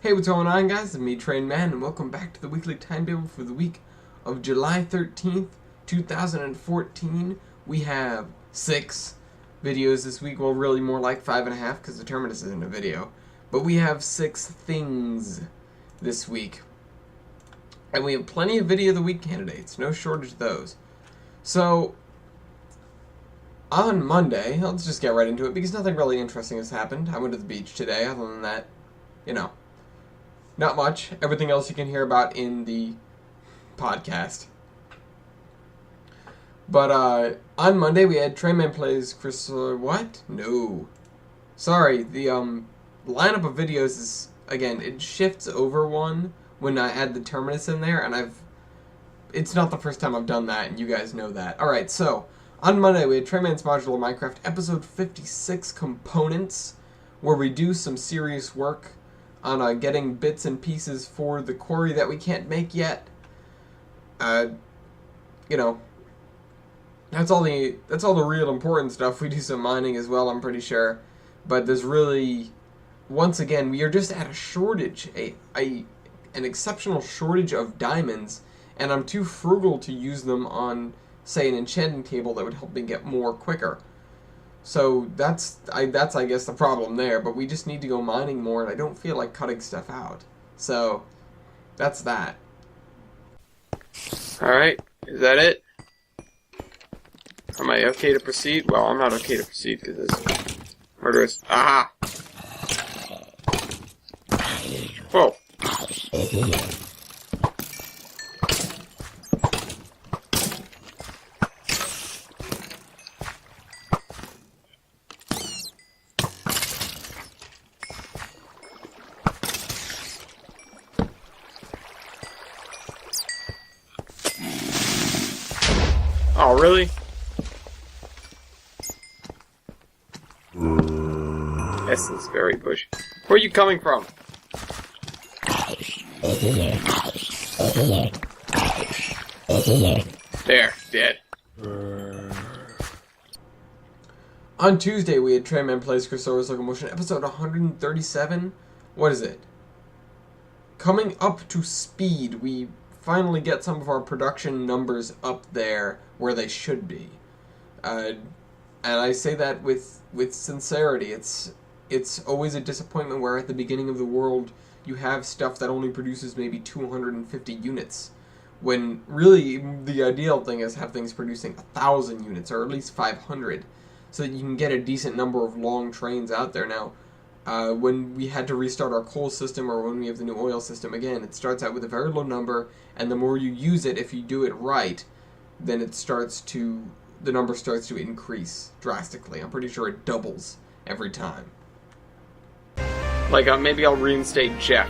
Hey, what's going on, guys? It's me, Train Man, and welcome back to the weekly timetable for the week of July 13th, 2014. We have 6 videos this week. Well, really more like 5.5 because the Terminus isn't a video. But we have 6 things this week. And we have plenty of Video of the Week candidates. No shortage of those. So, on Monday, let's just get right into it because nothing really interesting has happened. I went to the beach today. Other than that, you know, not much. Everything else you can hear about in the podcast. But on Monday we had Trainman Plays Chris... what? No. Sorry, the lineup of videos is, again, it shifts over one when I add the Terminus in there, and it's not the first time I've done that, and you guys know that. Alright, so, on Monday we had Trainman's Modular Minecraft episode 56 Components, where we do some serious work on getting bits and pieces for the quarry that we can't make yet. You know, that's all the real important stuff. We do some mining as well, I'm pretty sure. But there's really, once again, we are just at a shortage, an exceptional shortage of diamonds, and I'm too frugal to use them on, say, an enchanting table that would help me get more quicker. So that's I guess the problem there, but we just need to go mining more, and I don't feel like cutting stuff out. So that's that. Alright, is that it? Am I okay to proceed? Well, I'm not okay to proceed because it's murderous. Aha! Whoa. Oh, really? This is very bushy. Where are you coming from? There, dead. On Tuesday, we had Trainman Plays Chrysaorus Locomotion, episode 137. What is it? Coming up to speed. We finally get some of our production numbers up there where they should be. And I say that with sincerity. It's always a disappointment where at the beginning of the world you have stuff that only produces maybe 250 units, when really the ideal thing is have things producing 1,000 units, or at least 500, so that you can get a decent number of long trains out there. Now, when we had to restart our coal system, or when we have the new oil system again, it starts out with a very low number, and the more you use it, if you do it right, then the number starts to increase drastically. I'm pretty sure it doubles every time. Like, maybe I'll reinstate Jeff.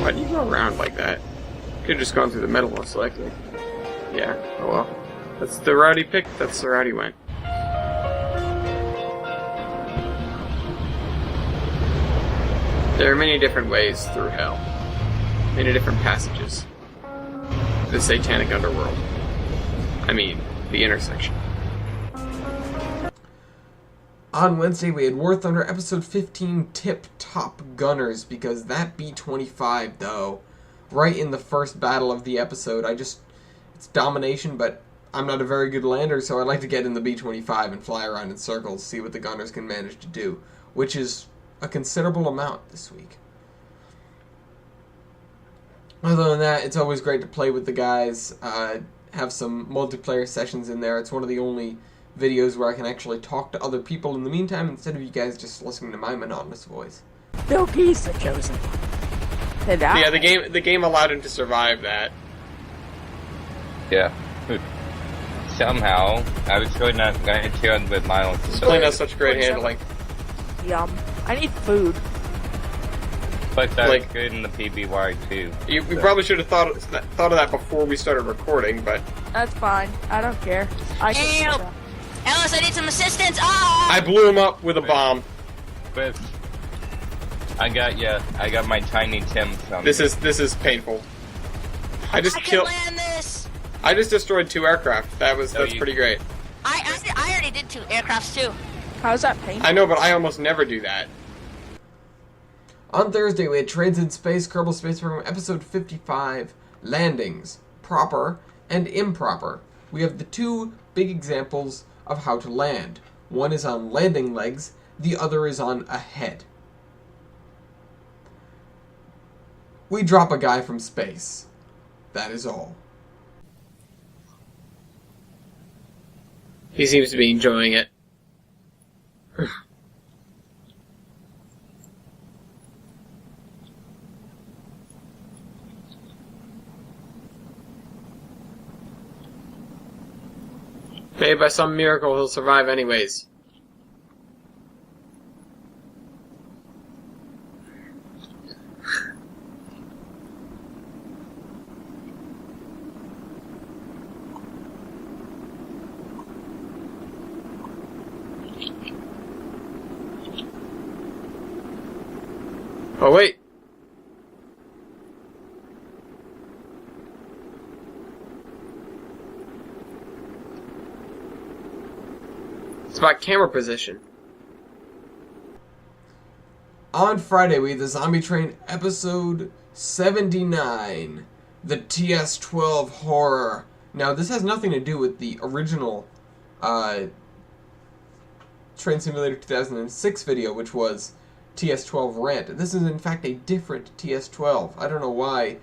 Why do you go around like that? Could've just gone through the middle, most likely. Yeah, oh well. That's the route he picked, that's the route he went. There are many different ways through hell. Many different passages. The satanic underworld. I mean, the intersection. On Wednesday, we had War Thunder episode 15 Tip Top Gunners, because that B-25, though, right in the first battle of the episode, it's domination, but I'm not a very good lander, so I like to get in the B-25 and fly around in circles, see what the gunners can manage to do, which is a considerable amount this week. Other than that, it's always great to play with the guys, have some multiplayer sessions in there. It's one of the only videos where I can actually talk to other people in the meantime, instead of you guys just listening to my monotonous voice. No peace, the chosen. Yeah, the game allowed him to survive that. Yeah. Somehow, I was going to on with Miles. This plane has such great handling. Yum. I need food. But that's good in the PBY too. We probably should have thought of that before we started recording, but that's fine. I don't care. Help! Ellis, I need some assistance! Ah! I blew him up with a bomb. But I got my tiny Tim. This is painful. I just killed. Land this. I just destroyed 2 aircraft. That's pretty great. I already did 2 aircrafts too. How's that painful? I know, but I almost never do that. On Thursday, we had Trades in Space, Kerbal Space Program, Episode 55, Landings, Proper and Improper. We have the 2 big examples of how to land. One is on landing legs, the other is on a head. We drop a guy from space. That is all. He seems to be enjoying it. Maybe by some miracle he'll survive anyways. Oh wait. It's about camera position. On Friday, we had the Zombie Train episode 79, the TS-12 Horror. Now, this has nothing to do with the original Train Simulator 2006 video, which was TS-12 Rant. This is, in fact, a different TS-12. I don't know why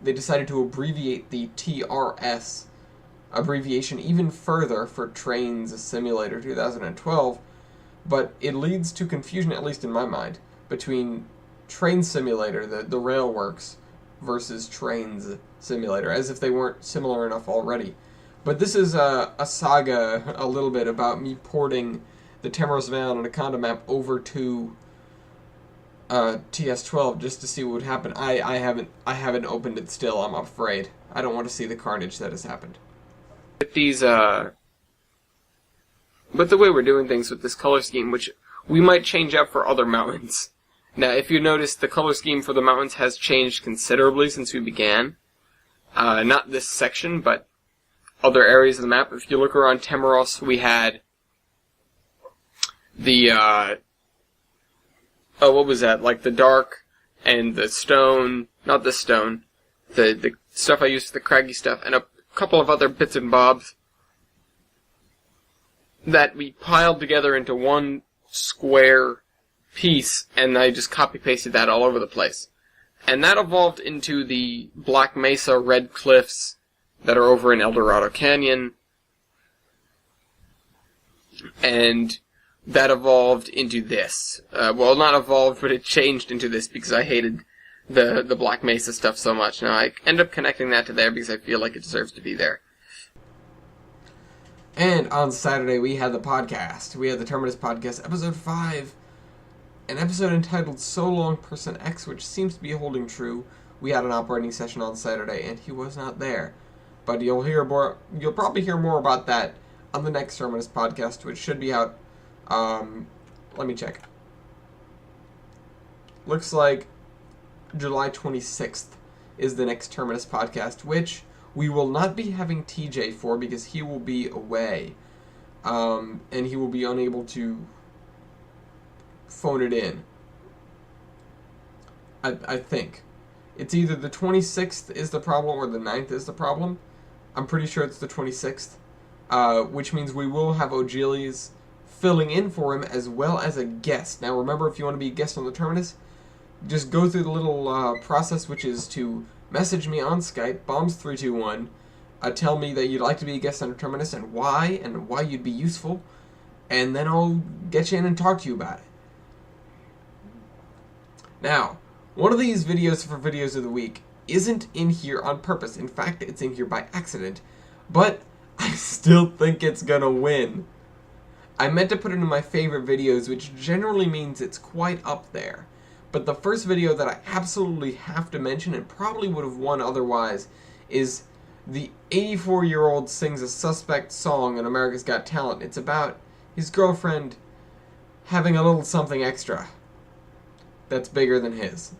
they decided to abbreviate the TRS abbreviation even further for Trains Simulator 2012, but it leads to confusion, at least in my mind, between Train Simulator, the Railworks, versus Trains Simulator, as if they weren't similar enough already. But this is a saga a little bit about me porting the Tamros Vale and Anaconda map over to TS-12 just to see what would happen. I haven't opened it still, I'm afraid. I don't want to see the carnage that has happened. With these, with the way we're doing things with this color scheme, which we might change up for other mountains. Now, if you notice, the color scheme for the mountains has changed considerably since we began. Not this section, but other areas of the map. If you look around Temeros, we had the, what was that? Like the dark and the stone, not the stone, the stuff I used for the craggy stuff, and a couple of other bits and bobs that we piled together into one square piece, and I just copy-pasted that all over the place. And that evolved into the Black Mesa Red Cliffs that are over in El Dorado Canyon, and that evolved into this. Well, not evolved, but it changed into this because I hated the Black Mesa stuff so much. Now, I end up connecting that to there because I feel like it deserves to be there. And on Saturday, we had the podcast. We had the Terminus Podcast, Episode 5, an episode entitled So Long Person X, which seems to be holding true. We had an operating session on Saturday, and he was not there. But you'll probably hear more about that on the next Terminus Podcast, which should be out, let me check. Looks like July 26th is the next Terminus podcast, which we will not be having TJ for because he will be away. And he will be unable to phone it in. I think. It's either the 26th is the problem or the 9th is the problem. I'm pretty sure it's the 26th. Which means we will have O'Gillies filling in for him as well as a guest. Now remember, if you want to be a guest on the Terminus, just go through the little process, which is to message me on Skype, bombs321, tell me that you'd like to be a guest on the Terminus and why you'd be useful, and then I'll get you in and talk to you about it. Now, one of these videos for Videos of the Week isn't in here on purpose. In fact, it's in here by accident, but I still think it's gonna win. I meant to put it in my favorite videos, which generally means it's quite up there. But the first video that I absolutely have to mention, and probably would have won otherwise, is the 84-year-old sings a suspect song on America's Got Talent. It's about his girlfriend having a little something extra that's bigger than his.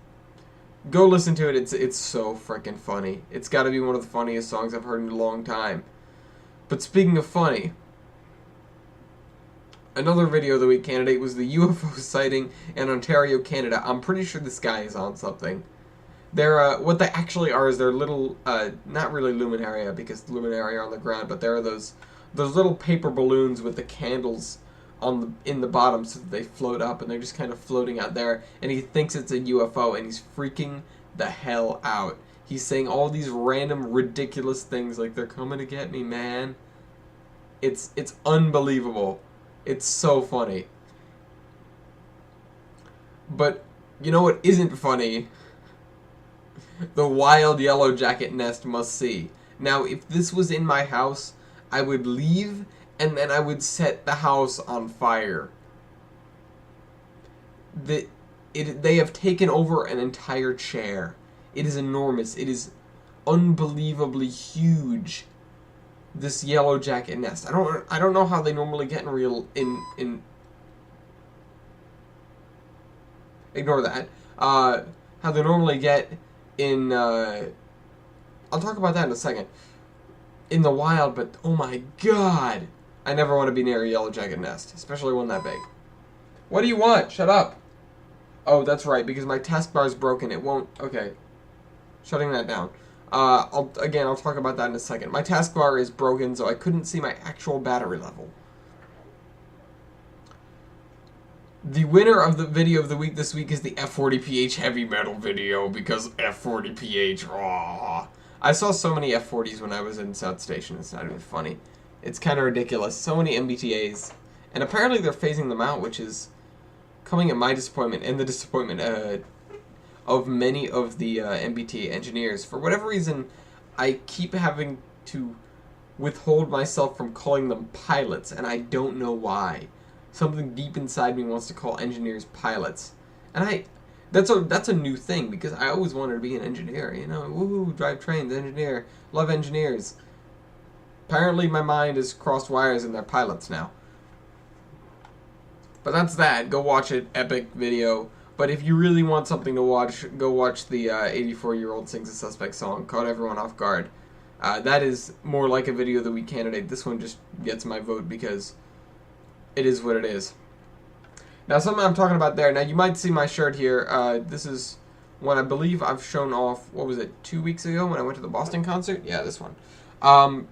Go listen to it. It's so freaking funny. It's got to be one of the funniest songs I've heard in a long time. But speaking of funny, another video of the week candidate was the UFO sighting in Ontario, Canada. I'm pretty sure this guy is on something. They're, what they actually are is they're little, not really luminaria, because the luminaria are on the ground, but there are those little paper balloons with the candles in the bottom so that they float up, and they're just kind of floating out there, and he thinks it's a UFO, and he's freaking the hell out. He's saying all these random, ridiculous things, like, they're coming to get me, man. It's unbelievable. It's so funny. But, you know what isn't funny? The wild yellow jacket nest must see. Now, if this was in my house, I would leave, and then I would set the house on fire. They have taken over an entire chair. It is enormous. It is unbelievably huge. This yellow jacket nest. I don't know how they normally get in ignore that. How they normally get in I'll talk about that in a second. In the wild, but oh my god. I never want to be near a yellow jacket nest, especially one that big. What do you want? Shut up. Oh, that's right, because my taskbar is broken. It won't. Okay. Shutting that down. I'll talk about that in a second. My taskbar is broken, so I couldn't see my actual battery level. The winner of the video of the week this week is the F40PH heavy metal video, because F40PH, raw. I saw so many F40s when I was in South Station, it's not even funny. It's kind of ridiculous. So many MBTAs. And apparently they're phasing them out, which is coming at my disappointment and the disappointment of many of the MBTA engineers. For whatever reason, I keep having to withhold myself from calling them pilots, and I don't know why. Something deep inside me wants to call engineers pilots. And that's a new thing, because I always wanted to be an engineer, you know, woohoo, drive trains, engineer, love engineers. Apparently my mind has crossed wires and they're pilots now. But that's that. Go watch it. Epic video. But if you really want something to watch, go watch the 84-year-old sings a suspect song, Caught Everyone Off Guard. That is more like a video of the week candidate. This one just gets my vote because it is what it is. Now, something I'm talking about there. Now, you might see my shirt here. This is one I believe I've shown off, what was it, 2 weeks ago when I went to the Boston concert? Yeah, this one.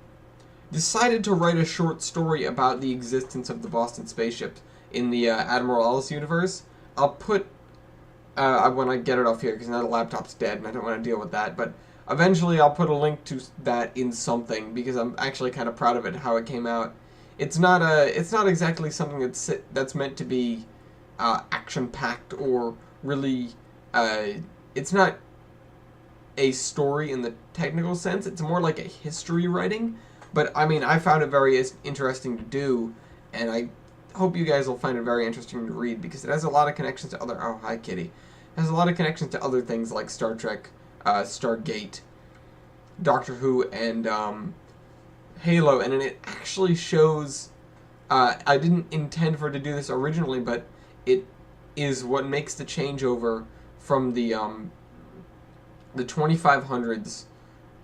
Decided to write a short story about the existence of the Boston spaceship in the Admiral Ellis universe. I'll put, when I get it off here, because now the laptop's dead and I don't want to deal with that, but eventually I'll put a link to that in something, because I'm actually kind of proud of it, how it came out. It's not exactly something that's meant to be action-packed or really, it's not a story in the technical sense. It's more like a history writing. But, I mean, I found it very interesting to do, and I hope you guys will find it very interesting to read, because it has a lot of connections to other... Oh, hi, kitty. It has a lot of connections to other things like Star Trek, Stargate, Doctor Who, and Halo, and it actually shows... I didn't intend for it to do this originally, but it is what makes the changeover from the 2500s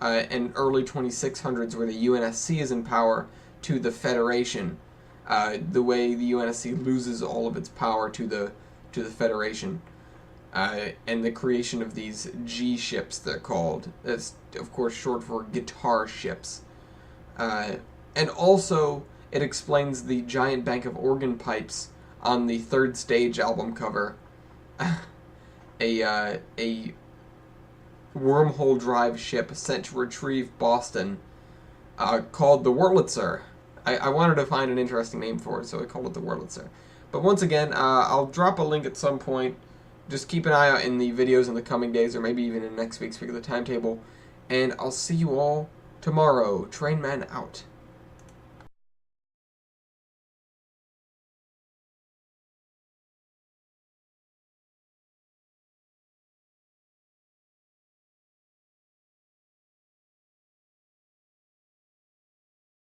and early 2600s, where the UNSC is in power, to the Federation. The way the UNSC loses all of its power to the Federation, and the creation of these G ships, they're called. That's of course short for guitar ships. And also it explains the giant bank of organ pipes on the Third Stage album cover. A wormhole drive ship sent to retrieve Boston, called the Wurlitzer. I wanted to find an interesting name for it, so I called it the Wurlitzer. But once again, I'll drop a link at some point. Just keep an eye out in the videos in the coming days, or maybe even in next week's week of the timetable. And I'll see you all tomorrow. Train Man out.